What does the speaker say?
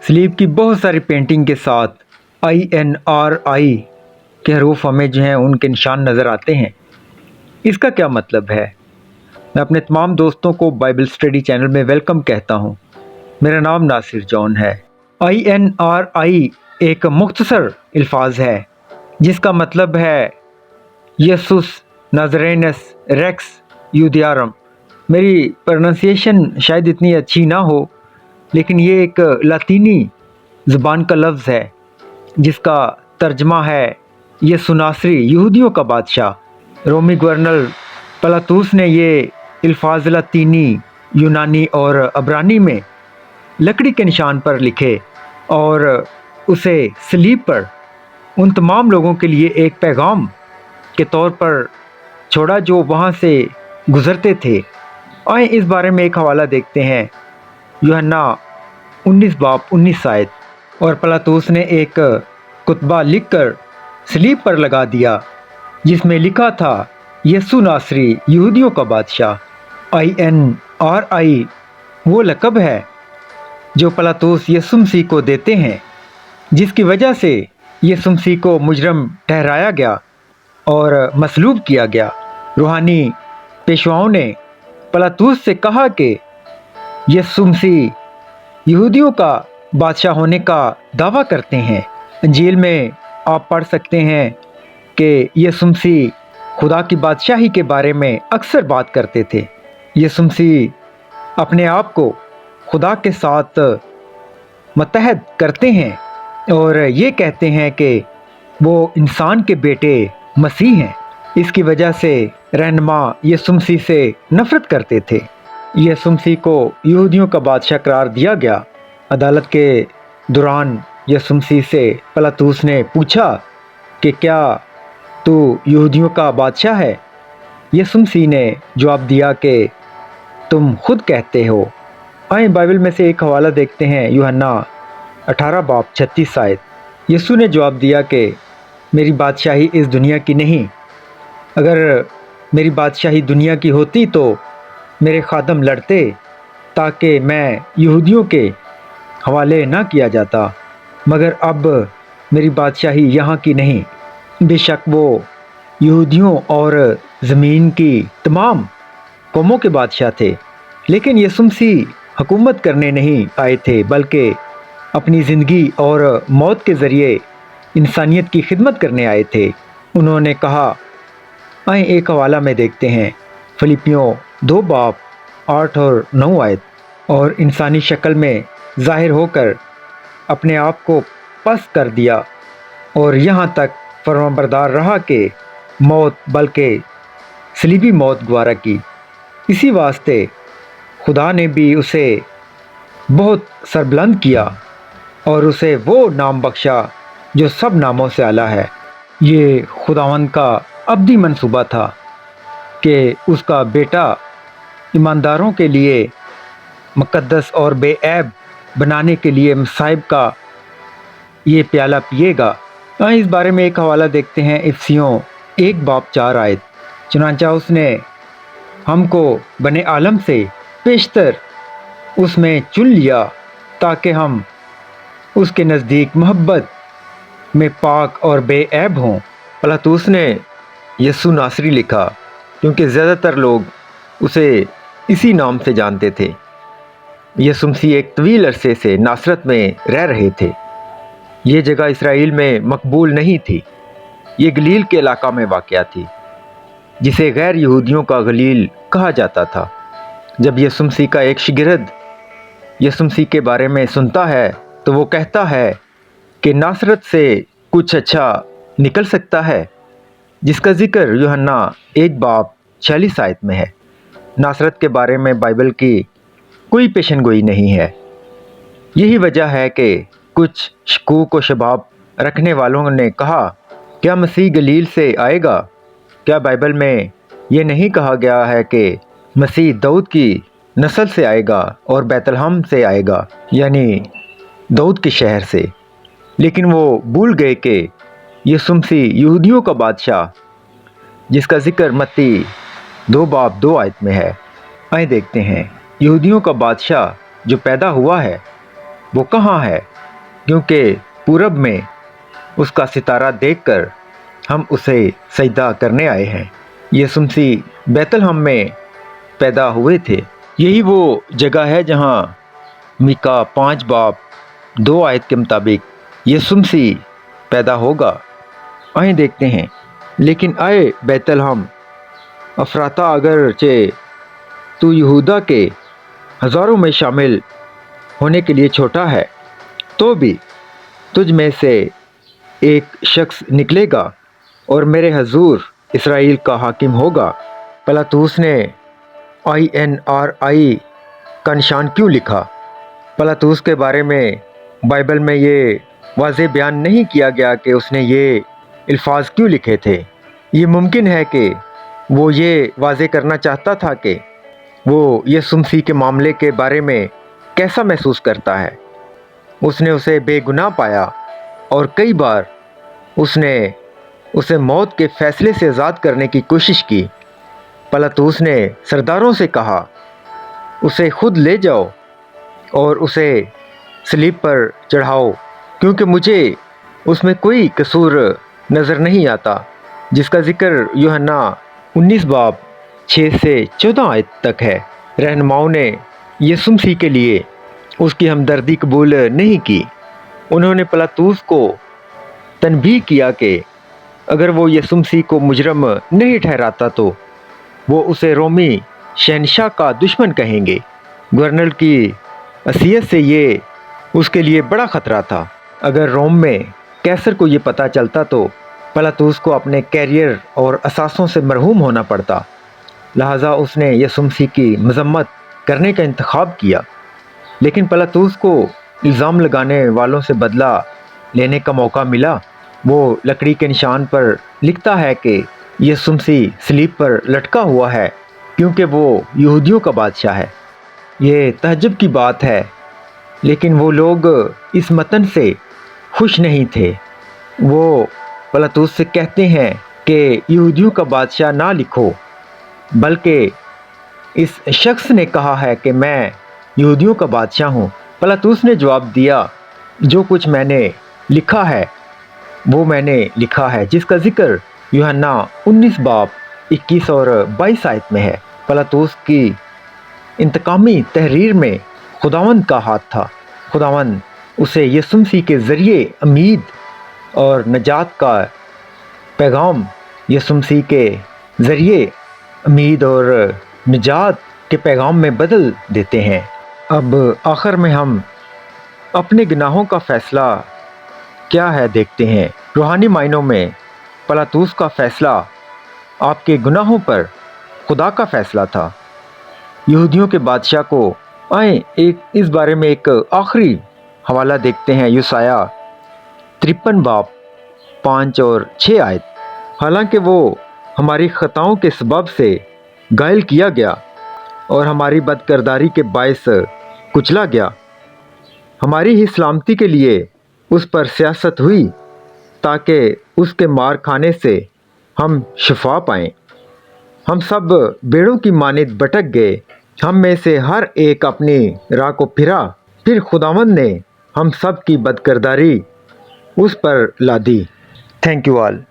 सलीब की बहुत सारी पेंटिंग के साथ INRI के हरूफ हमें जो हैं उनके निशान नज़र आते हैं। इसका क्या मतलब है? मैं अपने तमाम दोस्तों को बाइबल स्टडी चैनल में वेलकम कहता हूँ। मेरा नाम नासिर जॉन है। INRI एक मुख्तसर अल्फाज है जिसका मतलब है यसुस नाज़रेनस रेक्स यूदियारम। मेरी प्रोनाउंसिएशन शायद इतनी अच्छी ना हो, लेकिन ये एक लातीनी ज़बान का लफ्ज़ है जिसका तर्जमा है यसु नासरी, यहूदियों का बादशाह। रोमी गवर्नर पिलातुस ने ये अल्फाज लातीनी, यूनानी और अब्रानी में लकड़ी के निशान पर लिखे और उसे सलीब पर उन तमाम लोगों के लिए एक पैगाम के तौर पर छोड़ा जो वहाँ से गुज़रते थे। आए इस बारे में एक हवाला देखते हैं, यूहन्ना 19 बाब 19 आयत। और पिलातुस ने एक कुतबा लिखकर सलीब पर लगा दिया जिसमें लिखा था यसु नासरी, यहूदियों का बादशाह। INRI वो लक़ब है जो पिलातुस यसु मसीह को देते हैं, जिसकी वजह से यसु मसीह को मुजरम ठहराया गया और मसलूब किया गया। रूहानी पेशवाओं ने पिलातुस से कहा कि यसु मसीह यहूदियों का बादशाह होने का दावा करते हैं। इंजील में आप पढ़ सकते हैं कि यसु मसीह खुदा की बादशाही के बारे में अक्सर बात करते थे। यसु मसीह अपने आप को खुदा के साथ मुत्तहद करते हैं और ये कहते हैं कि वो इंसान के बेटे मसीह हैं। इसकी वजह से रहनुमा यसु मसीह से नफ़रत करते थे। यसु मसीह को यहूदियों का बादशाह करार दिया गया। अदालत के दौरान यसु मसीह से पिलातुस ने पूछा कि क्या तू यहूदियों का बादशाह है? यसु मसीह ने जवाब दिया कि तुम खुद कहते हो। आए बाइबल में से एक हवाला देखते हैं, यूहन्ना 18 बाब 36 आयत। यसु ने जवाब दिया कि मेरी बादशाही इस दुनिया की नहीं। अगर मेरी बादशाही दुनिया की होती तो मेरे खादम लड़ते ताकि मैं यहूदियों के हवाले ना किया जाता, मगर अब मेरी बादशाही यहाँ की नहीं। बेशक वो यहूदियों और ज़मीन की तमाम कौमों के बादशाह थे, लेकिन यसु मसीह हुकूमत करने नहीं आए थे, बल्कि अपनी ज़िंदगी और मौत के ज़रिए इंसानियत की खिदमत करने आए थे। उन्होंने कहा, आए एक हवाला में देखते हैं, फिलिपियों 2 बाब 8 और 9 आयत। और इंसानी शक्ल में ज़ाहिर होकर अपने आप को पस्त कर दिया और यहाँ तक फरमाबरदार रहा कि मौत, बल्कि सलीबी मौत गवारा की। इसी वास्ते खुदा ने भी उसे बहुत सरबुलंद किया और उसे वो नाम बख्शा जो सब नामों से आला है। ये खुदावंद का अब्दी मंसूबा था कि उसका बेटा ईमानदारों के लिए मुक़द्दस और बेऐब बनाने के लिए मसाइब का ये प्याला पिएगा। इस बारे में एक हवाला देखते हैं, इफसियों 1 बाब 4 आयत। चुनांचा उसने हमको बने आलम से पेशतर उसमें चुन लिया ताकि हम उसके नज़दीक मोहब्बत में पाक और बेऐब हों। पिलातुस ने यसु नासरी लिखा क्योंकि ज़्यादातर लोग उसे इसी नाम से जानते थे। यसु मसीह एक तवील अरसे से नासरत में रह रहे थे। ये जगह इसराइल में मकबूल नहीं थी। ये गलील के इलाका में वाक़या थी, जिसे गैर यहूदियों का गलील कहा जाता था। जब यसु मसीह का एक शागिर्द यसु मसीह के बारे में सुनता है तो वो कहता है कि नासरत से कुछ अच्छा निकल सकता है, जिसका ज़िक्र यूहन्ना 1 बाब 46 आयत में है। नासरत के बारे में बाइबल की कोई पेशनगोई नहीं है। यही वजह है कि कुछ शकूक व शबाब रखने वालों ने कहा, क्या मसीह गलील से आएगा? क्या बाइबल में ये नहीं कहा गया है कि मसीह दाऊद की नस्ल से आएगा और बैतलहम से आएगा, यानी दाऊद के शहर से? लेकिन वो भूल गए कि यसु मसीह यहूदियों का बादशाह, जिसका ज़िक्र मत्ती 2 बाब 2 आयत में है। आइए देखते हैं, यहूदियों का बादशाह जो पैदा हुआ है वो कहाँ है? क्योंकि पूरब में उसका सितारा देखकर हम उसे सजदा करने आए हैं। यीशु मसीह बैतलहम में पैदा हुए थे। यही वो जगह है जहाँ मीका 5 बाब 2 आयत के मुताबिक यीशु मसीह पैदा होगा। आइए देखते हैं। लेकिन आए बैतलहम अफराता, अगरचे तू यहूदा के हज़ारों में शामिल होने के लिए छोटा है, तो भी तुझ में से एक शख्स निकलेगा और मेरे हजूर इसराइल का हाकिम होगा। पिलातुस ने INRI का निशान क्यों लिखा? पिलातुस के बारे में बाइबल में ये वाज़ेह बयान नहीं किया गया कि उसने ये अल्फाज क्यों लिखे थे। ये मुमकिन है कि वो ये वाज़ेह करना चाहता था कि वो यीशु मसीह के मामले के बारे में कैसा महसूस करता है। उसने उसे बेगुनाह पाया और कई बार उसने उसे मौत के फैसले से आज़ाद करने की कोशिश की। पिलातुस ने सरदारों से कहा, उसे खुद ले जाओ और उसे सलीब पर चढ़ाओ, क्योंकि मुझे उसमें कोई कसूर नज़र नहीं आता, जिसका ज़िक्र यूहन्ना 19 बाब 6 से 14 आयत तक है। रहनुमाओं ने यीशु मसीह के लिए उसकी हमदर्दी कबूल नहीं की। उन्होंने पिलातुस को तनबीह किया कि अगर वो यीशु मसीह को मुजरम नहीं ठहराता तो वो उसे रोमी शहनशाह का दुश्मन कहेंगे। गवर्नर की असियत से ये उसके लिए बड़ा ख़तरा था। अगर रोम में कैसर को ये पता चलता तो पिलातुस को अपने कैरियर और असासों से मरहूम होना पड़ता। लिहाजा उसने यीशु मसीह की मजम्मत करने का इंतखाब किया। लेकिन पिलातुस को इल्ज़ाम लगाने वालों से बदला लेने का मौका मिला। वो लकड़ी के निशान पर लिखता है कि यीशु मसीह सलीब पर लटका हुआ है क्योंकि वो यहूदियों का बादशाह है। ये तहज्जुब की बात है, लेकिन वो लोग इस मतन से खुश नहीं थे। वो पिलातुस से कहते हैं कि यहूदियों का बादशाह ना लिखो, बल्कि इस शख्स ने कहा है कि मैं यहूदियों का बादशाह हूँ। पिलातुस ने जवाब दिया, जो कुछ मैंने लिखा है वो मैंने लिखा है, जिसका जिक्र यूहन्ना 19 बाब 21 और 22 आयत में है। पिलातुस की इंतकामी तहरीर में खुदावंद का हाथ था। खुदावंद उसे यीशु मसीह के ज़रिए उम्मीद और नजात का पैगाम, यीशु मसीह के ज़रिए उम्मीद और निजात के पैगाम में बदल देते हैं। अब आखिर में हम अपने गुनाहों का फ़ैसला क्या है देखते हैं। रूहानी मायनों में पिलातुस का फ़ैसला आपके गुनाहों पर खुदा का फ़ैसला था, यहूदियों के बादशाह को। आए इस बारे में एक आखिरी हवाला देखते हैं, यशायाह 53 बाब 5 और 6 आयत। हालांकि वो हमारी ख़ताओं के सबब से घायल किया गया और हमारी बदकिरदारी के बायस कुचला गया, हमारी ही सलामती के लिए उस पर सियासत हुई ताकि उसके मार खाने से हम शिफा पाएं। हम सब बेड़ों की मानित भटक गए, हम में से हर एक अपनी राह को फिरा। फिर खुदावंद ने हम सब की बदकिरदारी उस पर ला दी। Thank you all.